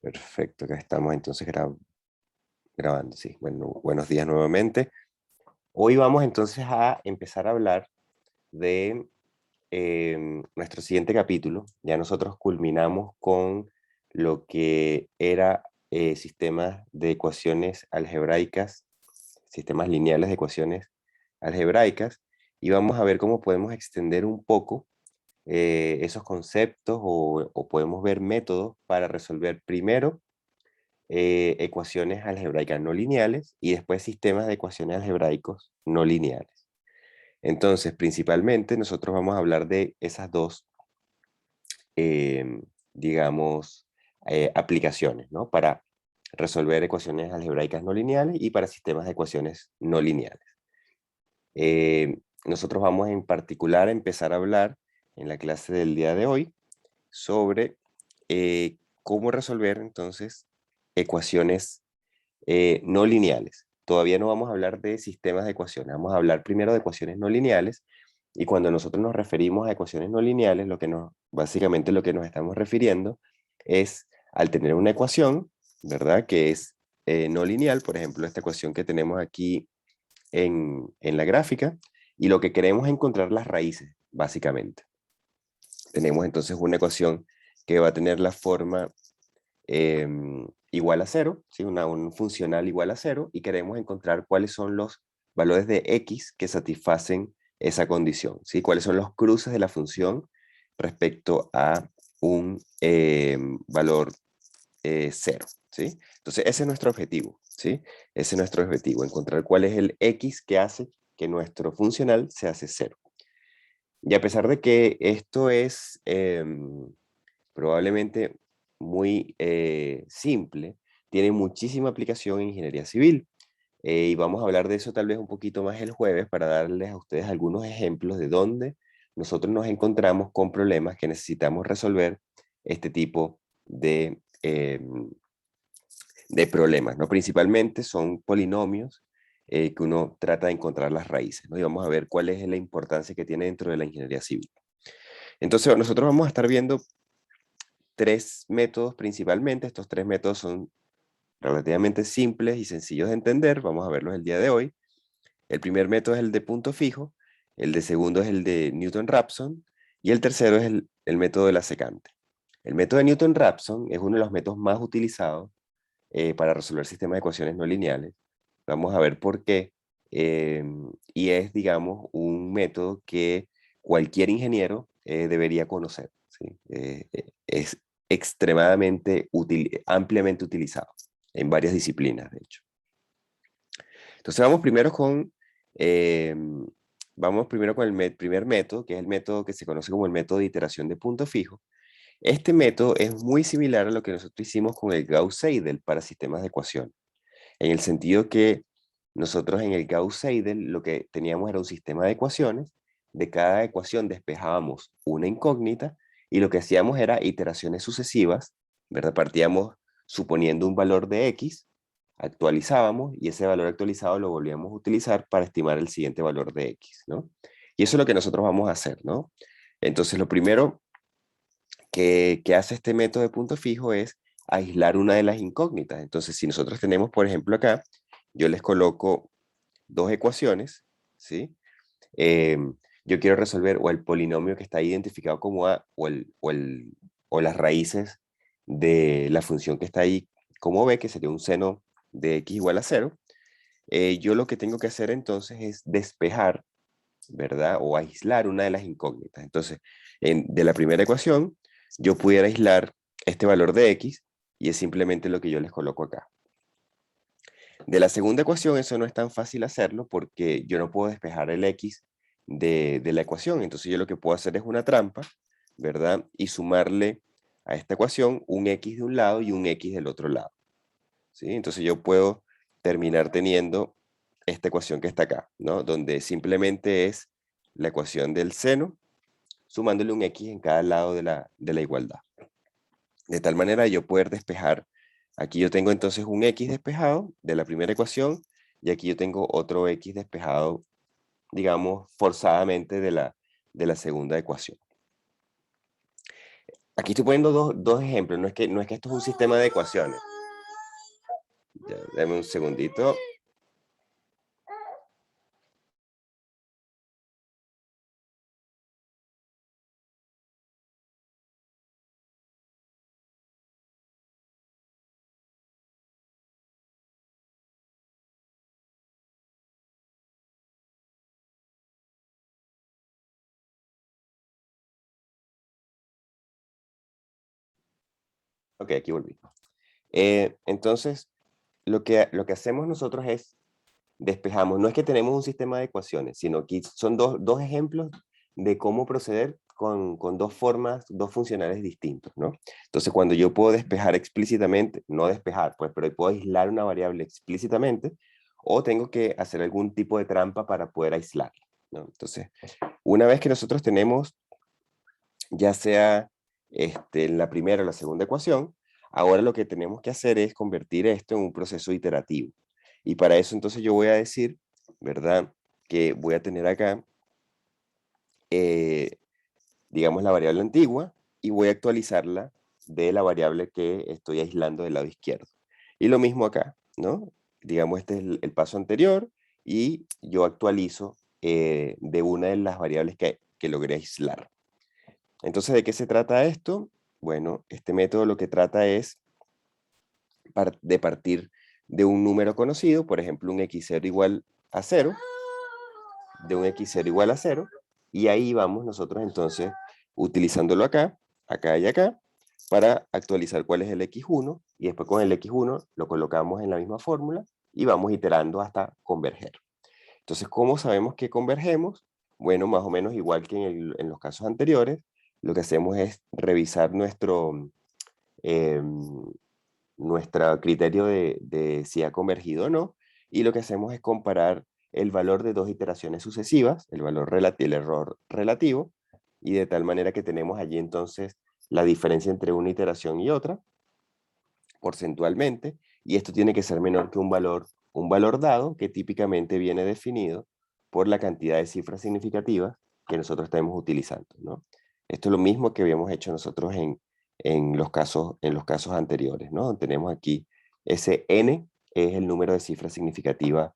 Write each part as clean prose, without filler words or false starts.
Perfecto, acá estamos entonces grabando, sí. Bueno, buenos días nuevamente. Hoy vamos entonces a empezar a hablar de nuestro siguiente capítulo. Ya nosotros culminamos con lo que era sistemas de ecuaciones algebraicas, sistemas lineales de ecuaciones algebraicas, y vamos a ver cómo podemos extender un poco esos conceptos o podemos ver métodos para resolver primero ecuaciones algebraicas no lineales y después sistemas de ecuaciones algebraicos no lineales. Entonces, principalmente nosotros vamos a hablar de esas dos, eh, digamos, aplicaciones, ¿no? Para resolver ecuaciones algebraicas no lineales y para sistemas de ecuaciones no lineales. Nosotros vamos en particular a empezar a hablar en la clase del día de hoy sobre cómo resolver entonces ecuaciones no lineales. Todavía no vamos a hablar de sistemas de ecuaciones, vamos a hablar primero de ecuaciones no lineales, y cuando nosotros nos referimos a ecuaciones no lineales, básicamente lo que nos estamos refiriendo es al tener una ecuación, ¿verdad? Que es no lineal, por ejemplo, esta ecuación que tenemos aquí en la gráfica, y lo que queremos es encontrar las raíces, básicamente. Tenemos entonces una ecuación que va a tener la forma igual a cero, ¿sí? Un funcional igual a cero, y queremos encontrar cuáles son los valores de x que satisfacen esa condición, ¿sí? Cuáles son los cruces de la función respecto a un valor cero, ¿sí? Entonces ese es nuestro objetivo, ¿sí? Ese es nuestro objetivo, encontrar cuál es el x que hace que nuestro funcional se hace cero. Y a pesar de que esto es probablemente muy simple, tiene muchísima aplicación en ingeniería civil. Y vamos a hablar de eso tal vez un poquito más el jueves para darles a ustedes algunos ejemplos de dónde nosotros nos encontramos con problemas que necesitamos resolver este tipo de problemas, ¿no? Principalmente son polinomios que uno trata de encontrar las raíces, ¿no? Y vamos a ver cuál es la importancia que tiene dentro de la ingeniería civil. Entonces, nosotros vamos a estar viendo tres métodos principalmente. Estos tres métodos son relativamente simples y sencillos de entender. Vamos a verlos el día de hoy. El primer método es el de punto fijo, el de segundo es el de Newton-Raphson y el tercero es el método de la secante. El método de Newton-Raphson es uno de los métodos más utilizados para resolver sistemas de ecuaciones no lineales. Vamos a ver por qué. Y es, digamos, un método que cualquier ingeniero debería conocer, ¿sí? Es extremadamente ampliamente utilizado en varias disciplinas, de hecho. Entonces eh, vamos primero con el primer método, que es el método que se conoce como el método de iteración de punto fijo. Este método es muy similar a lo que nosotros hicimos con el Gauss-Seidel para sistemas de ecuación, en el sentido que nosotros en el Gauss-Seidel lo que teníamos era un sistema de ecuaciones, de cada ecuación despejábamos una incógnita y lo que hacíamos era iteraciones sucesivas, ¿verdad? Partíamos suponiendo un valor de x, actualizábamos y ese valor actualizado lo volvíamos a utilizar para estimar el siguiente valor de x, ¿no? Y eso es lo que nosotros vamos a hacer, ¿no? Entonces lo primero que hace este método de punto fijo es aislar una de las incógnitas. Entonces, si nosotros tenemos, por ejemplo, acá, yo les coloco dos ecuaciones, ¿sí? Yo quiero resolver o el polinomio que está identificado como A o las raíces de la función que está ahí como B, que sería un seno de x igual a 0. Yo lo que tengo que hacer entonces es despejar, ¿verdad? O aislar una de las incógnitas. Entonces, de la primera ecuación, yo pudiera aislar este valor de x y es simplemente lo que yo les coloco acá. De la segunda ecuación, eso no es tan fácil hacerlo porque yo no puedo despejar el x de la ecuación. Entonces, yo lo que puedo hacer es una trampa, ¿verdad? Y sumarle a esta ecuación un x de un lado y un x del otro lado, ¿sí? Entonces, yo puedo terminar teniendo esta ecuación que está acá, ¿no? Donde simplemente es la ecuación del seno sumándole un x en cada lado de la igualdad. De tal manera yo poder despejar. Aquí yo tengo entonces un x despejado de la primera ecuación y aquí yo tengo otro x despejado, digamos, forzadamente de la segunda ecuación. Aquí estoy poniendo dos ejemplos, no es que esto es un sistema de ecuaciones. Ya, dame un segundito. Ok, aquí volví. Entonces, lo que hacemos nosotros es despejamos. No es que tenemos un sistema de ecuaciones, sino que son dos ejemplos de cómo proceder con dos formas, dos funcionales distintos, ¿no? Entonces, cuando yo puedo despejar explícitamente, no despejar, pues, pero puedo aislar una variable explícitamente, o tengo que hacer algún tipo de trampa para poder aislarla, ¿no? Entonces, una vez que nosotros tenemos, ya sea en la primera o la segunda ecuación, ahora lo que tenemos que hacer es convertir esto en un proceso iterativo. Y para eso entonces yo voy a decir, ¿verdad? Que voy a tener acá, eh, digamos, la variable antigua y voy a actualizarla de la variable que estoy aislando del lado izquierdo. Y lo mismo acá, ¿no? Digamos, este es el paso anterior y yo actualizo de una de las variables que logré aislar. Entonces, ¿de qué se trata esto? Bueno, este método lo que trata es de partir de un número conocido, por ejemplo, un x0 igual a 0, de un x0 igual a 0, y ahí vamos nosotros entonces utilizándolo acá, acá y acá, para actualizar cuál es el x1, y después con el x1 lo colocamos en la misma fórmula y vamos iterando hasta converger. Entonces, ¿cómo sabemos que convergemos? Bueno, más o menos igual que en los casos anteriores, lo que hacemos es revisar eh, nuestro criterio de si ha convergido o no, y lo que hacemos es comparar el valor de dos iteraciones sucesivas, el error relativo, y de tal manera que tenemos allí entonces la diferencia entre una iteración y otra, porcentualmente, y esto tiene que ser menor que un valor dado que típicamente viene definido por la cantidad de cifras significativas que nosotros estamos utilizando, ¿no? Esto es lo mismo que habíamos hecho nosotros en los casos anteriores, ¿no? Tenemos aquí ese n, es el número de cifras significativas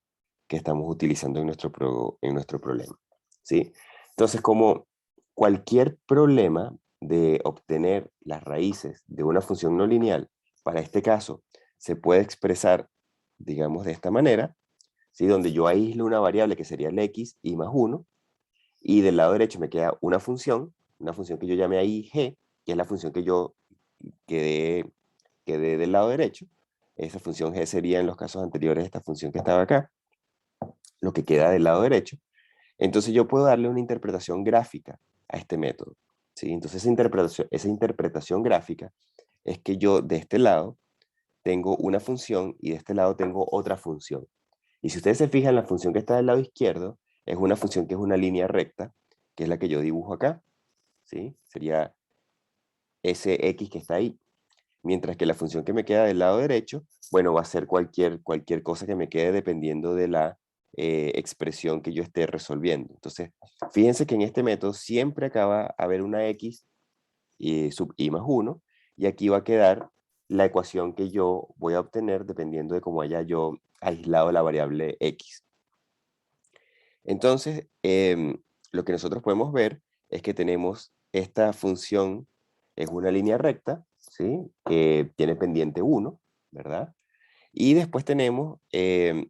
que estamos utilizando en nuestro problema, ¿sí? Entonces, como cualquier problema de obtener las raíces de una función no lineal, para este caso, se puede expresar, digamos, de esta manera, ¿sí? Donde yo aíslo una variable que sería el x y más 1, y del lado derecho me queda una función que yo llamé ahí g, que es la función que yo quedé, quedé del lado derecho. Esa función g sería en los casos anteriores esta función que estaba acá, lo que queda del lado derecho. Entonces yo puedo darle una interpretación gráfica a este método, ¿sí? Entonces esa interpretación gráfica es que yo de este lado tengo una función y de este lado tengo otra función. Y si ustedes se fijan, la función que está del lado izquierdo es una función que es una línea recta, que es la que yo dibujo acá, ¿sí? Sería ese x que está ahí. Mientras que la función que me queda del lado derecho, bueno, va a ser cualquier cosa que me quede dependiendo de la expresión que yo esté resolviendo. Entonces, fíjense que en este método siempre acaba a haber una x sub i más 1, y aquí va a quedar la ecuación que yo voy a obtener dependiendo de cómo haya yo aislado la variable x. Entonces, lo que nosotros podemos ver es que tenemos esta función, es una línea recta, ¿sí? Que tiene pendiente 1, ¿verdad? Y después tenemos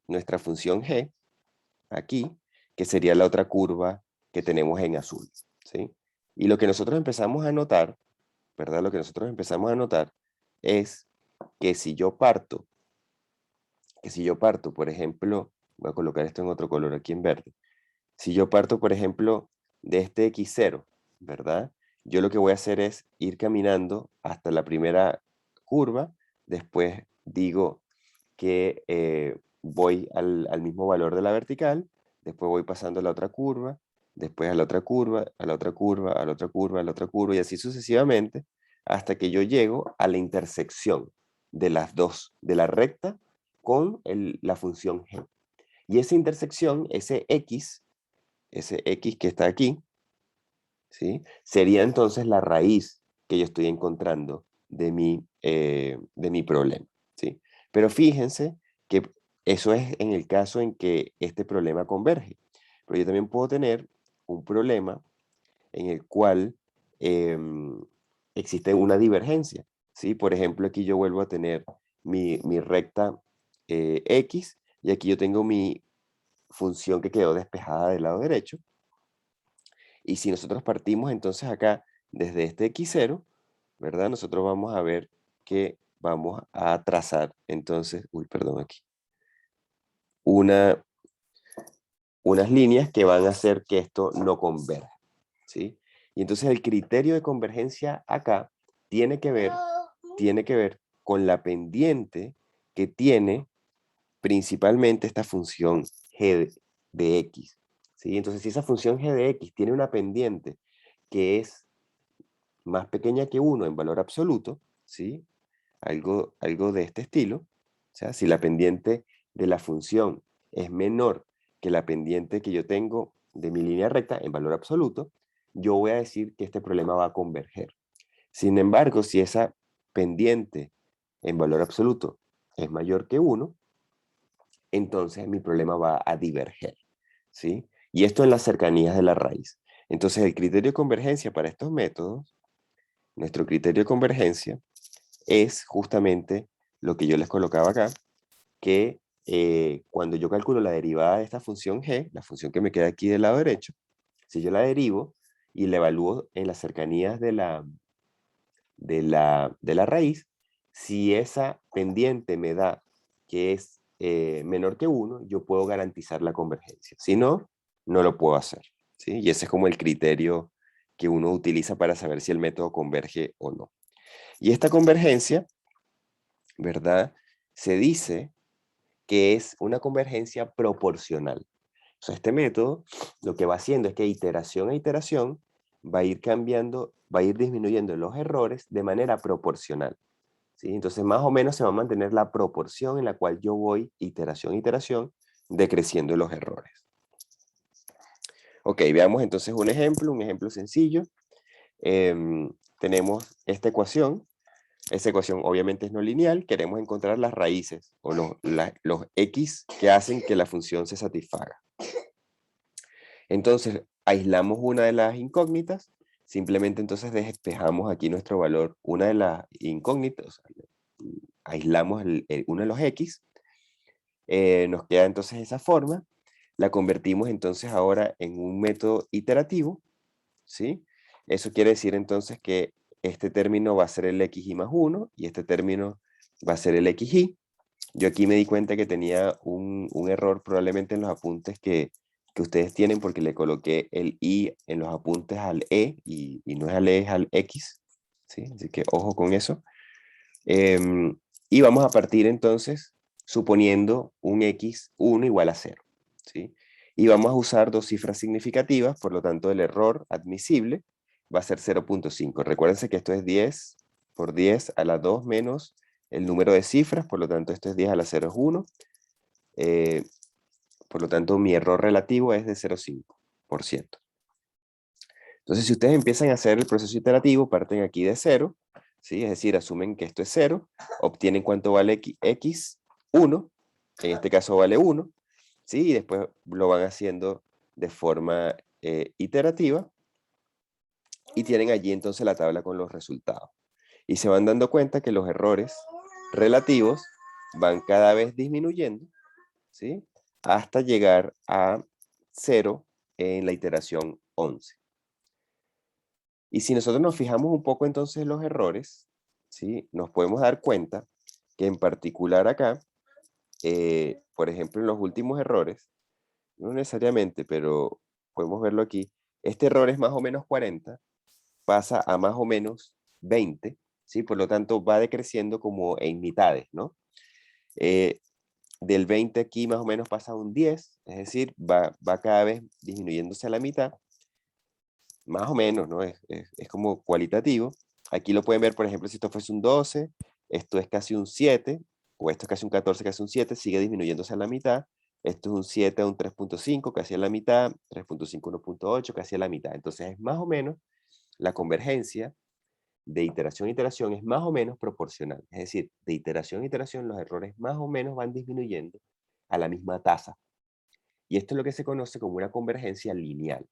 nuestra función g, aquí, que sería la otra curva que tenemos en azul, ¿sí? Y lo que nosotros empezamos a notar, ¿verdad? Lo que nosotros empezamos a notar es que si yo parto, por ejemplo, voy a colocar esto en otro color aquí en verde. Si yo parto, por ejemplo, de este x0, ¿verdad? Yo lo que voy a hacer es ir caminando hasta la primera curva, después digo que voy al mismo valor de la vertical, después voy pasando a la otra curva, después a la otra curva, a la otra curva, a la otra curva, a la otra curva, y así sucesivamente, hasta que yo llego a la intersección de las dos, de la recta con la función g. Y esa intersección, ese x que está aquí, ¿sí? Sería entonces la raíz que yo estoy encontrando de mi problema, ¿sí? Pero fíjense que eso es en el caso en que este problema converge. Pero yo también puedo tener un problema en el cual existe una divergencia, ¿sí? Por ejemplo, aquí yo vuelvo a tener mi recta X y aquí yo tengo mi función que quedó despejada del lado derecho. Y si nosotros partimos entonces acá desde este X0, ¿verdad? Nosotros vamos a ver que vamos a trazar entonces, uy, perdón aquí, una, unas líneas que van a hacer que esto no converja, ¿sí? Y entonces el criterio de convergencia acá tiene que ver con la pendiente que tiene principalmente esta función de x, ¿sí? Entonces si esa función g de x tiene una pendiente que es más pequeña que 1 en valor absoluto, ¿sí? Algo de este estilo, o sea, si la pendiente de la función es menor que la pendiente que yo tengo de mi línea recta en valor absoluto, yo voy a decir que este problema va a converger. Sin embargo, si esa pendiente en valor absoluto es mayor que 1, entonces mi problema va a diverger, ¿sí? Y esto en las cercanías de la raíz. Entonces el criterio de convergencia para estos métodos, nuestro criterio de convergencia, es justamente lo que yo les colocaba acá, que cuando yo calculo la derivada de esta función g, la función que me queda aquí del lado derecho, si yo la derivo y la evalúo en las cercanías de la raíz, si esa pendiente me da que es menor que 1, yo puedo garantizar la convergencia. Si no, no lo puedo hacer, ¿sí? Y ese es como el criterio que uno utiliza para saber si el método converge o no. Y esta convergencia, ¿verdad? Se dice que es una convergencia proporcional. O sea, este método lo que va haciendo es que iteración a iteración va a ir cambiando, va a ir disminuyendo los errores de manera proporcional, ¿sí? Entonces, más o menos se va a mantener la proporción en la cual yo voy iteración a iteración decreciendo los errores. Ok, veamos entonces un ejemplo sencillo. Tenemos esta ecuación. Esa ecuación obviamente es no lineal. Queremos encontrar las raíces o los x que hacen que la función se satisfaga. Entonces, aislamos una de las incógnitas. Simplemente entonces despejamos aquí nuestro valor. Una de las incógnitas, o sea, aislamos uno de los x. Nos queda entonces esa forma. La convertimos entonces ahora en un método iterativo, ¿sí? Eso quiere decir entonces que este término va a ser el xy más 1 y este término va a ser el xy. Yo aquí me di cuenta que tenía un error probablemente en los apuntes que ustedes tienen porque le coloqué el i en los apuntes al e y no es al e, es al x, ¿sí? Así que ojo con eso. Y vamos a partir entonces suponiendo un x1 igual a 0, ¿sí? Y vamos a usar dos cifras significativas, por lo tanto el error admisible va a ser 0.5. Recuérdense que esto es 10 por 10 a la 2 menos el número de cifras, por lo tanto esto es 10 a la 0 es 1. Por lo tanto mi error relativo es de 0.5%. Entonces si ustedes empiezan a hacer el proceso iterativo, parten aquí de 0, ¿sí? Es decir, asumen que esto es 0, obtienen cuánto vale x1, en este caso vale 1, ¿sí? Y después lo van haciendo de forma iterativa y tienen allí entonces la tabla con los resultados. Y se van dando cuenta que los errores relativos van cada vez disminuyendo, ¿sí? Hasta llegar a 0 en la iteración 11. Y si nosotros nos fijamos un poco entonces en los errores, ¿sí? Nos podemos dar cuenta que en particular acá, por ejemplo, en los últimos errores, no necesariamente, pero podemos verlo aquí, este error es más o menos 40, pasa a más o menos 20, ¿sí? Por lo tanto va decreciendo como en mitades, ¿no? Del 20 aquí más o menos pasa a un 10, es decir, va cada vez disminuyéndose a la mitad, más o menos, ¿no? Es como cualitativo. Aquí lo pueden ver, por ejemplo, si esto fuese un 12, esto es casi un 7, o esto es casi un 14, casi un 7, sigue disminuyéndose a la mitad. Esto es un 7 a un 3.5, casi a la mitad, 3.5, 1.8, casi a la mitad. Entonces es más o menos la convergencia de iteración a iteración es más o menos proporcional. Es decir, de iteración a iteración los errores más o menos van disminuyendo a la misma tasa. Y esto es lo que se conoce como una convergencia lineal.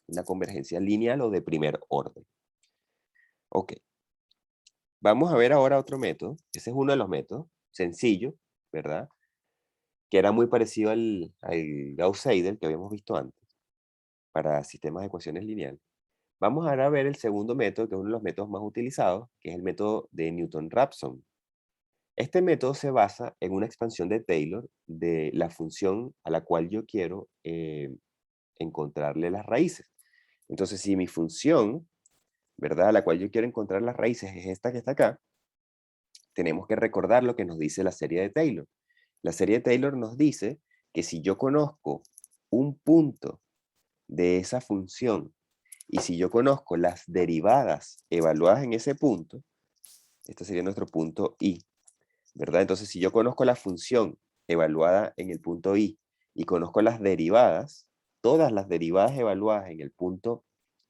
Una convergencia lineal o de primer orden. Ok. Vamos a ver ahora otro método. Ese es uno de los métodos, sencillo, ¿verdad? Que era muy parecido al Gauss-Seidel que habíamos visto antes, para sistemas de ecuaciones lineales. Vamos ahora a ver el segundo método, que es uno de los métodos más utilizados, que es el método de Newton-Raphson. Este método se basa en una expansión de Taylor de la función a la cual yo quiero encontrarle las raíces. Entonces, si mi función, ¿verdad?, a la cual yo quiero encontrar las raíces es esta que está acá, tenemos que recordar lo que nos dice la serie de Taylor. La serie de Taylor nos dice que si yo conozco un punto de esa función y si yo conozco las derivadas evaluadas en ese punto, este sería nuestro punto i, ¿verdad? Entonces, si yo conozco la función evaluada en el punto i y conozco las derivadas, todas las derivadas evaluadas en el punto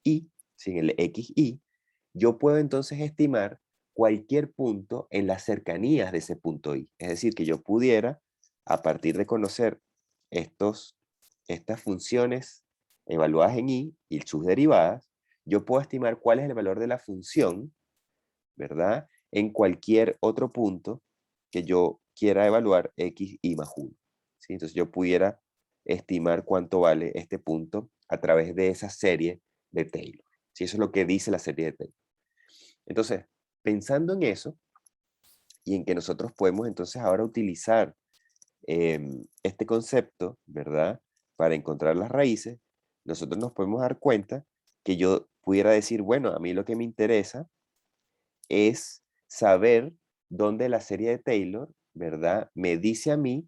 i, sin el xi, yo puedo entonces estimar cualquier punto en las cercanías de ese punto i. Es decir, que yo pudiera, a partir de conocer estas funciones evaluadas en i y sus derivadas, yo puedo estimar cuál es el valor de la función, ¿verdad?, en cualquier otro punto que yo quiera evaluar x y más 1. ¿Sí? Entonces yo pudiera estimar cuánto vale este punto a través de esa serie de Taylor. ¿Sí? Eso es lo que dice la serie de Taylor. Entonces, pensando en eso y en que nosotros podemos entonces ahora utilizar este concepto, ¿verdad?, para encontrar las raíces, nosotros nos podemos dar cuenta que yo pudiera decir, bueno, a mí lo que me interesa es saber dónde la serie de Taylor, ¿verdad?, me dice a mí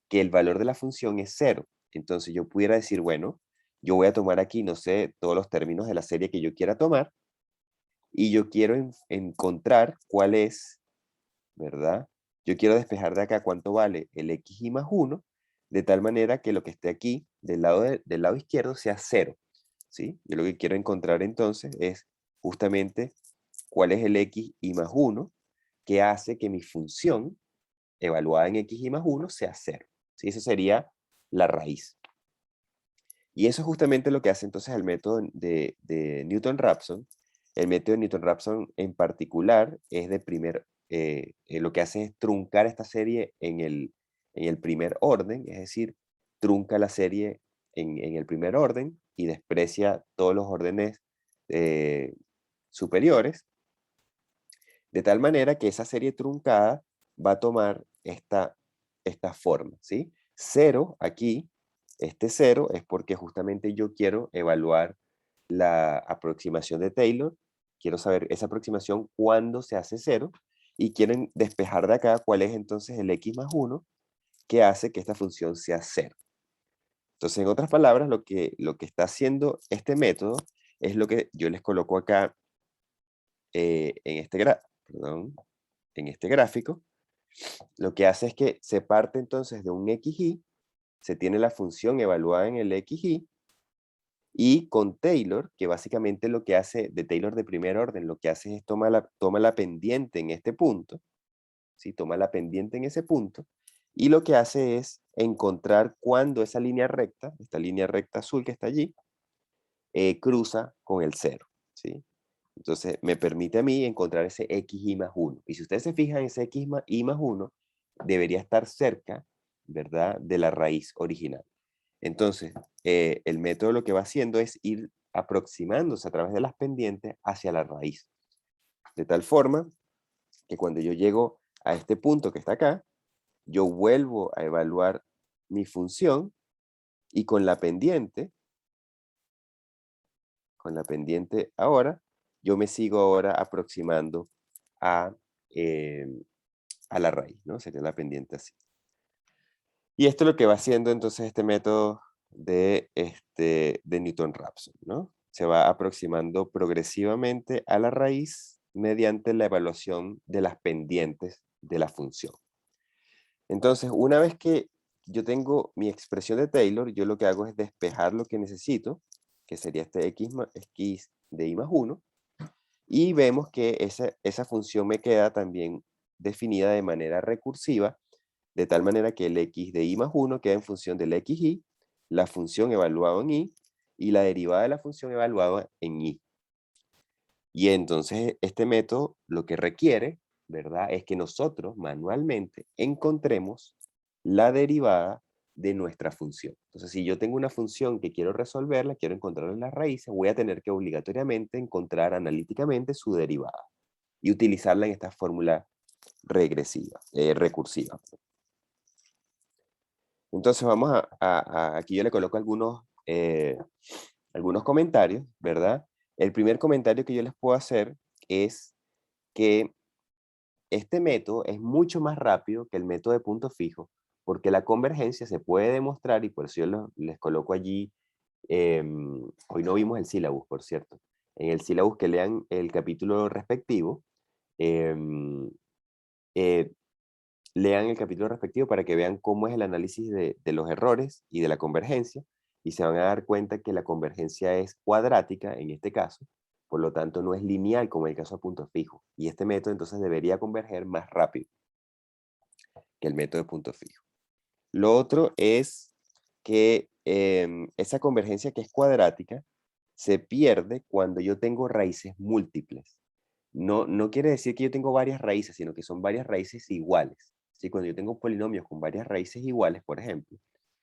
que el valor de la función es 0. Entonces yo pudiera decir, bueno, yo voy a tomar aquí, no sé, todos los términos de la serie que yo quiera tomar y yo quiero encontrar cuál es, ¿verdad? Yo quiero despejar de acá cuánto vale el xy más 1, de tal manera que lo que esté aquí del lado izquierdo sea 0. ¿Sí? Yo lo que quiero encontrar entonces es justamente cuál es el xy más 1 que hace que mi función evaluada en xy más 1 sea 0. ¿Sí? Eso sería la raíz. Y eso es justamente lo que hace entonces el método de Newton-Raphson. El método de Newton-Raphson en particular es de lo que hace es truncar esta serie en el primer orden, es decir, trunca la serie en el primer orden y desprecia todos los órdenes superiores, de tal manera que esa serie truncada va a tomar esta forma, ¿sí? 0 aquí, este 0 es porque justamente yo quiero evaluar la aproximación de Taylor, quiero saber esa aproximación cuándo se hace 0, y quieren despejar de acá cuál es entonces el x más 1 que hace que esta función sea 0. Entonces, en otras palabras, lo que está haciendo este método es lo que yo les coloco acá en este gráfico. Lo que hace es que se parte entonces de un xy, se tiene la función evaluada en el xy, y con Taylor, que básicamente lo que hace, de Taylor de primer orden, lo que hace es toma la pendiente en este punto, ¿sí? Toma la pendiente en ese punto, y lo que hace es encontrar cuándo esa línea recta, esta línea recta azul que está allí, cruza con el 0, ¿sí? Entonces me permite a mí encontrar ese xy más 1. Y si ustedes se fijan, ese xy más 1 debería estar cerca, ¿verdad?, de la raíz original. Entonces, el método lo que va haciendo es ir aproximándose a través de las pendientes hacia la raíz. De tal forma que cuando yo llego a este punto que está acá, yo vuelvo a evaluar mi función y con la pendiente ahora, yo me sigo ahora aproximando a, eh, a la raíz, ¿no? Sería la pendiente así. Y esto es lo que va haciendo entonces este método de Newton-Raphson, ¿no? Se va aproximando progresivamente a la raíz mediante la evaluación de las pendientes de la función. Entonces, una vez que yo tengo mi expresión de Taylor, yo lo que hago es despejar lo que necesito, que sería este x de i más 1, Y vemos que esa función me queda también definida de manera recursiva, de tal manera que el x de y más 1 queda en función del xy, la función evaluada en y, y la derivada de la función evaluada en y. Y entonces este método lo que requiere, ¿verdad? Es que nosotros manualmente encontremos la derivada de nuestra función. Entonces, si yo tengo una función que quiero resolverla, quiero encontrar en las raíces, voy a tener que obligatoriamente encontrar analíticamente su derivada y utilizarla en esta fórmula recursiva. Entonces vamos aquí yo le coloco algunos comentarios, ¿verdad? El primer comentario que yo les puedo hacer es que este método es mucho más rápido que el método de punto fijo, porque la convergencia se puede demostrar, y por eso yo les coloco allí, hoy no vimos el sílabus, por cierto. En el sílabus que lean el capítulo respectivo, em, eh, lean el capítulo respectivo para que vean cómo es el análisis de los errores y de la convergencia, y se van a dar cuenta que la convergencia es cuadrática en este caso, por lo tanto no es lineal como en el caso de punto fijo, y este método entonces debería converger más rápido que el método de punto fijo. Lo otro es que esa convergencia que es cuadrática se pierde cuando yo tengo raíces múltiples. No quiere decir que yo tengo varias raíces, sino que son varias raíces iguales. ¿Sí? Cuando yo tengo polinomios con varias raíces iguales, por ejemplo,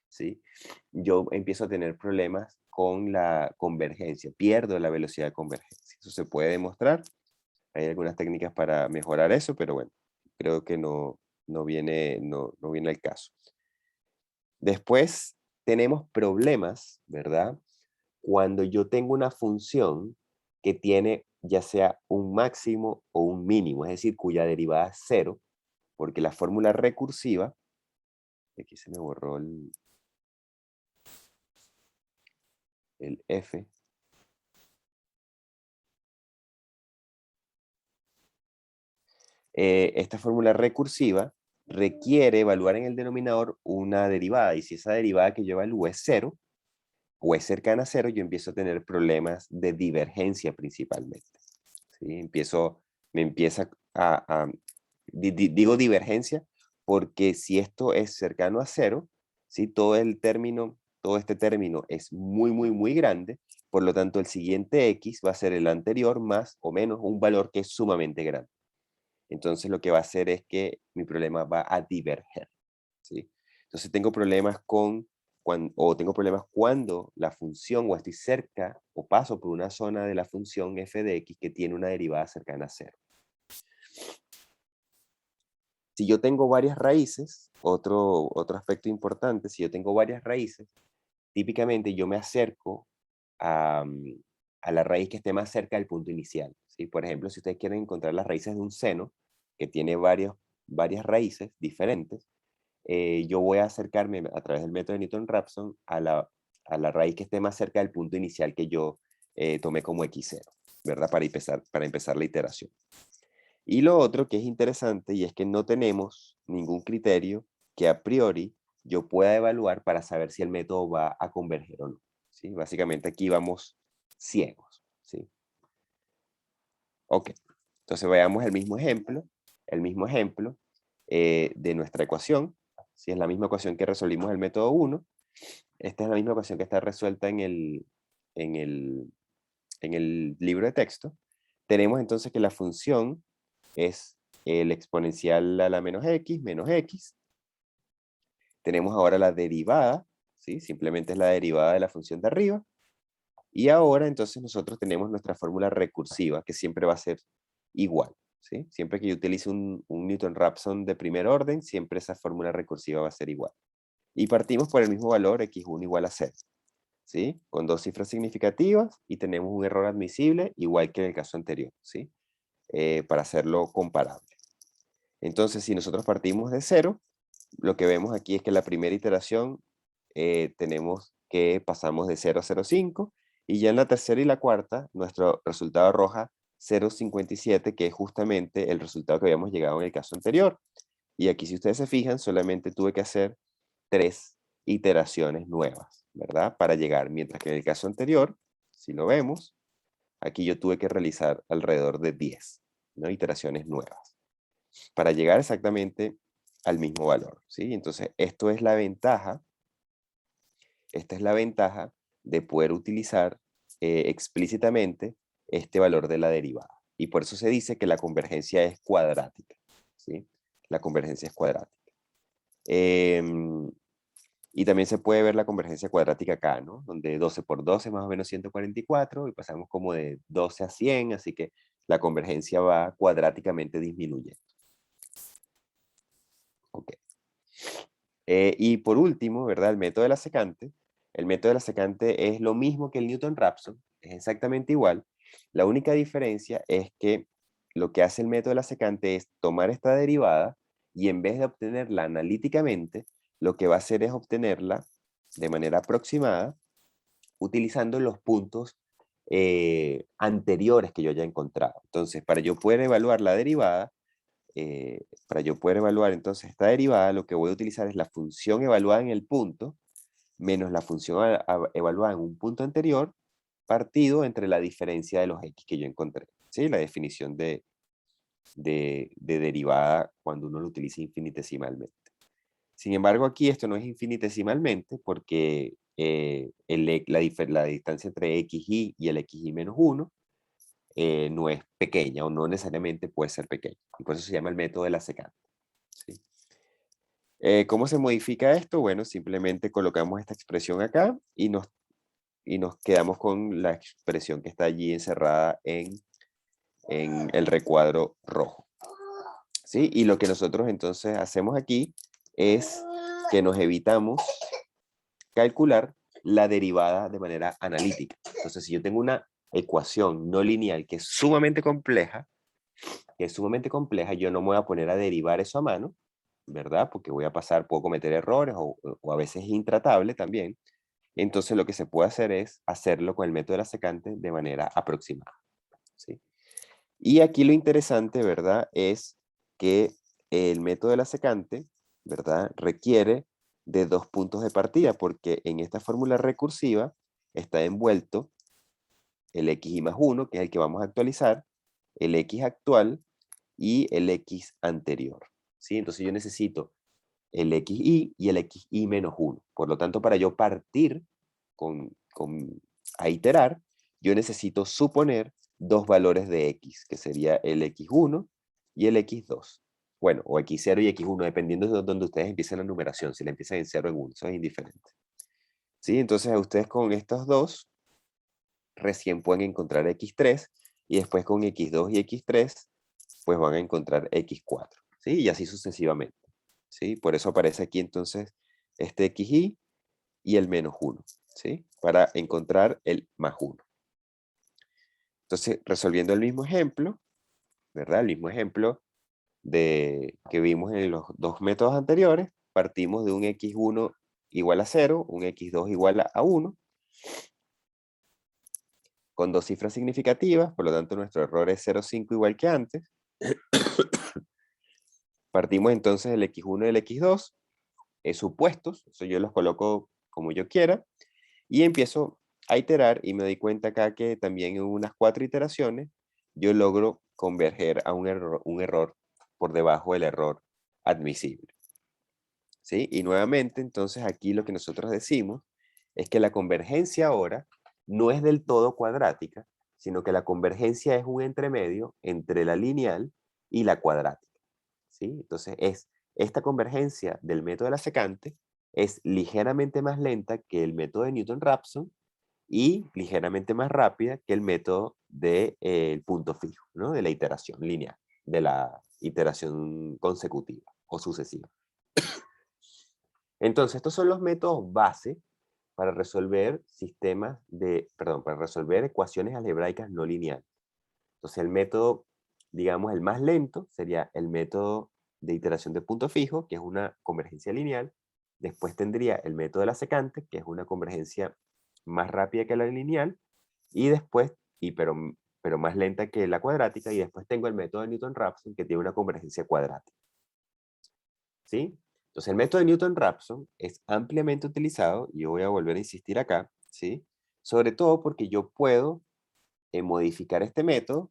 ¿sí? Yo empiezo a tener problemas con la convergencia, pierdo la velocidad de convergencia. Eso se puede demostrar. Hay algunas técnicas para mejorar eso, pero bueno, creo que no viene al caso. Después tenemos problemas, ¿verdad? Cuando yo tengo una función que tiene ya sea un máximo o un mínimo, es decir, cuya derivada es cero, porque la fórmula recursiva, aquí se me borró el F, esta fórmula recursiva requiere evaluar en el denominador una derivada, y si esa derivada que yo evalúo es cero, o es cercana a cero, yo empiezo a tener problemas de divergencia principalmente. ¿Sí? Me empieza digo divergencia, porque si esto es cercano a cero, ¿sí? Todo este término es muy grande, por lo tanto el siguiente x va a ser el anterior más o menos un valor que es sumamente grande. Entonces lo que va a hacer es que mi problema va a diverger. ¿Sí? Entonces tengo problemas tengo problemas cuando la función o estoy cerca o paso por una zona de la función f de x que tiene una derivada cercana a cero. Si yo tengo varias raíces, otro aspecto importante, si yo tengo varias raíces, típicamente yo me acerco a la raíz que esté más cerca del punto inicial. ¿Sí? Por ejemplo, si ustedes quieren encontrar las raíces de un seno, que tiene varias raíces diferentes, yo voy a acercarme a través del método de Newton-Raphson a la raíz que esté más cerca del punto inicial que yo tomé como x0, ¿verdad? Para empezar la iteración. Y lo otro que es interesante y es que no tenemos ningún criterio que a priori yo pueda evaluar para saber si el método va a converger o no. ¿Sí? Básicamente aquí vamos ciegos. ¿Sí? Ok, entonces veamos el mismo ejemplo de nuestra ecuación. Si es la misma ecuación que resolvimos el método 1, esta es la misma ecuación que está resuelta en el libro de texto. Tenemos entonces que la función es el exponencial a la menos x. Tenemos ahora la derivada, ¿sí? Simplemente es la derivada de la función de arriba. Y ahora entonces nosotros tenemos nuestra fórmula recursiva, que siempre va a ser igual. ¿Sí? Siempre que yo utilice un Newton-Raphson de primer orden, siempre esa fórmula recursiva va a ser igual. Y partimos por el mismo valor, x1 igual a 0. ¿Sí? Con dos cifras significativas y tenemos un error admisible, igual que en el caso anterior, ¿sí? Para hacerlo comparable. Entonces, si nosotros partimos de 0, lo que vemos aquí es que la primera iteración tenemos que pasamos de 0 a 0,5 y ya en la tercera y la cuarta nuestro resultado arroja 0,57, que es justamente el resultado que habíamos llegado en el caso anterior. Y aquí, si ustedes se fijan, solamente tuve que hacer 3 iteraciones nuevas, ¿verdad? Para llegar, mientras que en el caso anterior, si lo vemos, aquí yo tuve que realizar alrededor de 10, ¿no? Iteraciones nuevas para llegar exactamente al mismo valor, ¿sí? Entonces, esto es la ventaja, esta es la ventaja de poder utilizar explícitamente este valor de la derivada. Y por eso se dice que la convergencia es cuadrática, ¿sí? La convergencia es cuadrática. Y también se puede ver la convergencia cuadrática acá, ¿no? Donde 12 por 12 más o menos 144 y pasamos como de 12 a 100, así que la convergencia va cuadráticamente disminuyendo. Ok. Y por último, ¿verdad? El método de la secante. El método de la secante es lo mismo que el Newton-Raphson, es exactamente igual. La única diferencia es que lo que hace el método de la secante es tomar esta derivada y en vez de obtenerla analíticamente, lo que va a hacer es obtenerla de manera aproximada utilizando los puntos anteriores que yo haya encontrado. Entonces, para yo poder evaluar la derivada, para yo poder evaluar entonces esta derivada, lo que voy a utilizar es la función evaluada en el punto menos la función evaluada en un punto anterior partido entre la diferencia de los x que yo encontré. ¿Sí? La definición de derivada cuando uno lo utiliza infinitesimalmente. Sin embargo, aquí esto no es infinitesimalmente porque la distancia entre xy y el xy menos 1 no es pequeña o no necesariamente puede ser pequeña. Y por eso se llama el método de la secante. ¿Sí? ¿Cómo se modifica esto? Bueno, simplemente colocamos esta expresión acá y nos quedamos con la expresión que está allí encerrada en el recuadro rojo. ¿Sí? Y lo que nosotros entonces hacemos aquí es que nos evitamos calcular la derivada de manera analítica. Entonces, si yo tengo una ecuación no lineal que es sumamente compleja, yo no me voy a poner a derivar eso a mano, ¿verdad? Porque voy a pasar, puedo cometer errores o a veces es intratable también. Entonces lo que se puede hacer es hacerlo con el método de la secante de manera aproximada, ¿sí? Y aquí lo interesante, ¿verdad? Es que el método de la secante, ¿verdad? Requiere de dos puntos de partida, porque en esta fórmula recursiva está envuelto el xy más 1, que es el que vamos a actualizar, el x actual y el x anterior, ¿sí? Entonces yo necesito el xy y el xy menos 1. Por lo tanto, para yo partir a iterar, yo necesito suponer dos valores de x, que sería el x1 y el x2. Bueno, o x0 y x1, dependiendo de donde ustedes empiecen la numeración, si la empiezan en 0 o en 1, eso es indiferente. ¿Sí? Entonces, a ustedes con estos dos, recién pueden encontrar x3, y después con x2 y x3, pues van a encontrar x4, ¿sí? Y así sucesivamente, ¿sí? Por eso aparece aquí entonces este xy y el menos 1, ¿sí? Para encontrar el más 1. Entonces, resolviendo el mismo ejemplo, ¿verdad? El mismo ejemplo que vimos en los dos métodos anteriores, partimos de un x1 igual a 0, un x2 igual a 1, con dos cifras significativas, por lo tanto nuestro error es 0,5 igual que antes. Partimos entonces del x1 y del x2, supuestos, eso yo los coloco como yo quiera, y empiezo a iterar y me doy cuenta acá que también en unas 4 iteraciones yo logro converger a un error por debajo del error admisible. ¿Sí? Y nuevamente, entonces aquí lo que nosotros decimos es que la convergencia ahora no es del todo cuadrática, sino que la convergencia es un entremedio entre la lineal y la cuadrática. ¿Sí? Entonces, esta convergencia del método de la secante es ligeramente más lenta que el método de Newton-Raphson y ligeramente más rápida que el método del punto fijo, ¿no? De la iteración lineal, de la iteración consecutiva o sucesiva. Entonces, estos son los métodos base para resolver para resolver ecuaciones algebraicas no lineales. Entonces, el método, digamos, el más lento sería el método de iteración de punto fijo, que es una convergencia lineal. Después tendría el método de la secante, que es una convergencia más rápida que la lineal. Y después, pero más lenta que la cuadrática. Y después tengo el método de Newton-Raphson, que tiene una convergencia cuadrática. ¿Sí? Entonces, el método de Newton-Raphson es ampliamente utilizado, y yo voy a volver a insistir acá, ¿sí? Sobre todo porque yo puedo modificar este método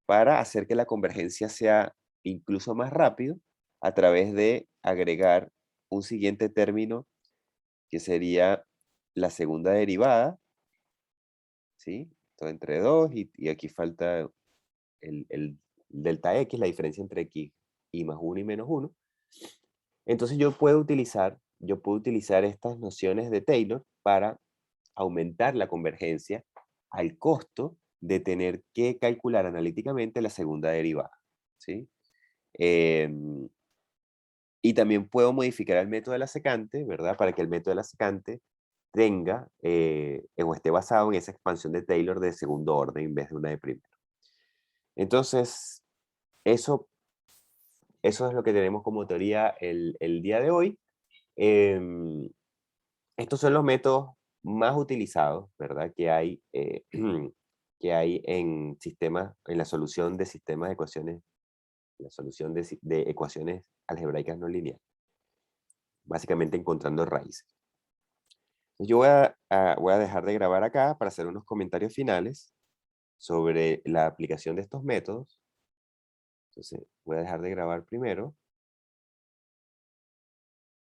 para hacer que la convergencia sea incluso más rápido a través de agregar un siguiente término que sería la segunda derivada, ¿sí? Todo entre 2 y aquí falta el delta x, la diferencia entre x y más 1 y menos 1. Entonces yo puedo utilizar estas nociones de Taylor para aumentar la convergencia al costo de tener que calcular analíticamente la segunda derivada, ¿sí? Em, y también puedo modificar el método de la secante, ¿verdad? Para que el método de la secante tenga o esté basado en esa expansión de Taylor de segundo orden en vez de una de primero. Entonces, eso, eso es lo que tenemos como teoría el día de hoy. Em, Estos son los métodos más utilizados, ¿verdad? Que hay en sistemas, en la solución de sistemas de ecuaciones, la solución de ecuaciones algebraicas no lineales, básicamente encontrando raíces. Yo voy a dejar de grabar acá para hacer unos comentarios finales sobre la aplicación de estos métodos. Entonces, voy a dejar de grabar primero.